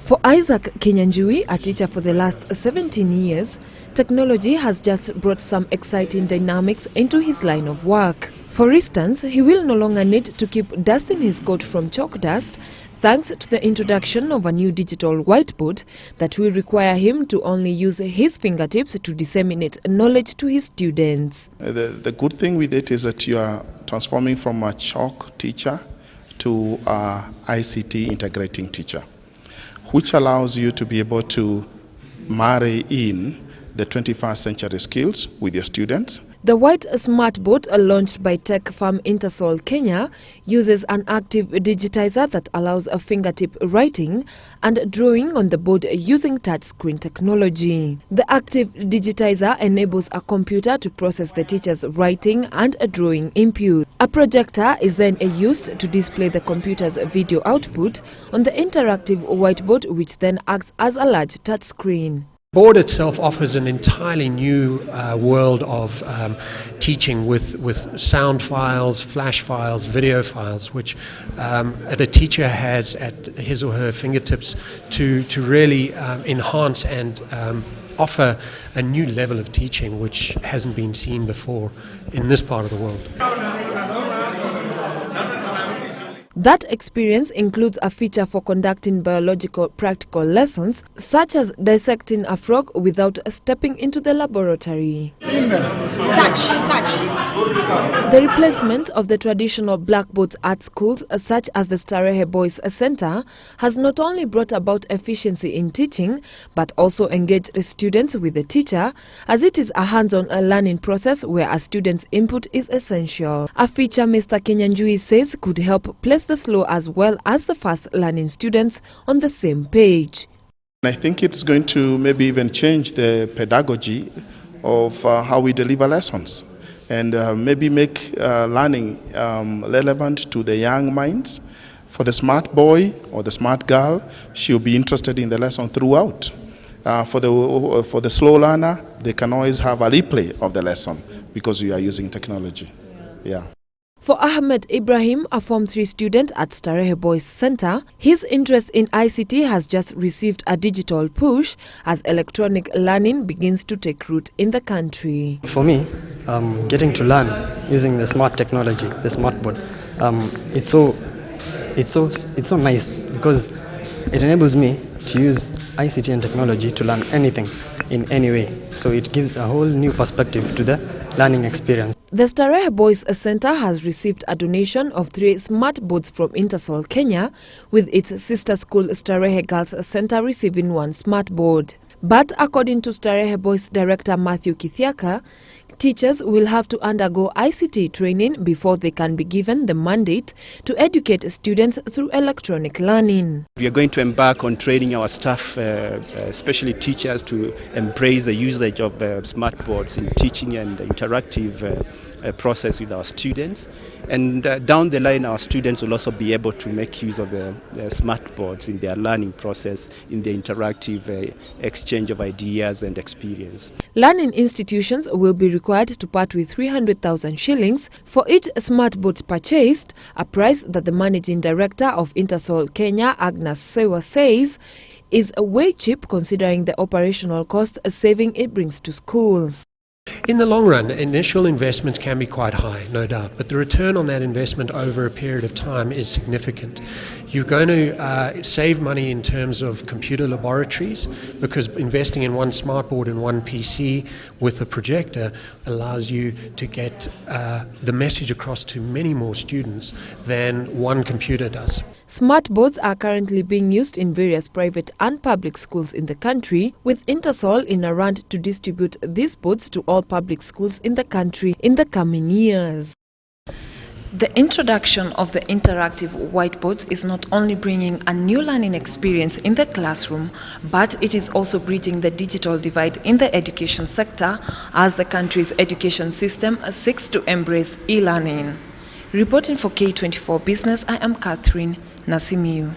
For Isaac Kinyanjui, a teacher for the last 17 years, technology has just brought some exciting dynamics into his line of work. For instance, he will no longer need to keep dusting his coat from chalk dust thanks to the introduction of a new digital whiteboard that will require him to only use his fingertips to disseminate knowledge to his students. The good thing with it is that you are transforming from a chalk teacher to a ICT integrating teacher, which allows you to be able to marry in the 21st century skills with your students. The white smart board, launched by tech firm Intersol Kenya, uses an active digitizer that allows a fingertip writing and drawing on the board using touchscreen technology. The active digitizer enables a computer to process the teacher's writing and drawing input. A projector is then used to display the computer's video output on the interactive whiteboard, which then acts as a large touchscreen. The board itself offers an entirely new world of teaching with sound files, flash files, video files, which the teacher has at his or her fingertips to really enhance and offer a new level of teaching which hasn't been seen before in this part of the world. That experience includes a feature for conducting biological practical lessons, such as dissecting a frog without stepping into the laboratory. The replacement of the traditional blackboards at schools, such as the Starehe Boys Center, has not only brought about efficiency in teaching, but also engaged students with the teacher, as it is a hands-on learning process where a student's input is essential. A feature Mr. Kinyanjui says could help place the slow as well as the fast learning students on the same page. I think it's going to maybe even change the pedagogy of how we deliver lessons, and maybe make learning relevant to the young minds. For the smart boy or the smart girl, she'll be interested in the lesson throughout. For the slow learner, they can always have a replay of the lesson because we are using technology. Yeah. For Ahmed Ibrahim, a Form 3 student at Starehe Boys Center, his interest in ICT has just received a digital push as electronic learning begins to take root in the country. For me, getting to learn using the smart technology, the smart board, it's so nice because it enables me to use ICT and technology to learn anything in any way. So it gives a whole new perspective to the learning experience. The Starehe Boys Center has received a donation of 3 smart boards from Intersol Kenya, with its sister school Starehe Girls Center receiving 1 smart board. But according to Starehe Boys director Matthew Kithiaka, teachers will have to undergo ICT training before they can be given the mandate to educate students through electronic learning. We are going to embark on training our staff, especially teachers, to embrace the usage of smart boards in teaching and interactive process with our students. And down the line, our students will also be able to make use of the smart boards in their learning process, in the interactive exchange of ideas and experience. Learning institutions will be required to part with 300,000 shillings for each smart board purchased, a price that the managing director of Intersol Kenya, Agnes Sewa, says is way cheap considering the operational cost saving it brings to schools. In the long run, initial investments can be quite high, no doubt, but the return on that investment over a period of time is significant. You're going to save money in terms of computer laboratories, because investing in 1 smartboard and 1 PC with a projector allows you to get the message across to many more students than 1 computer does. Smart boards are currently being used in various private and public schools in the country, with Intersol in a run to distribute these boards to all public schools in the country in the coming years. The introduction of the interactive whiteboards is not only bringing a new learning experience in the classroom, but it is also bridging the digital divide in the education sector as the country's education system seeks to embrace e-learning. Reporting for K24 Business, I am Catherine Nasimiu.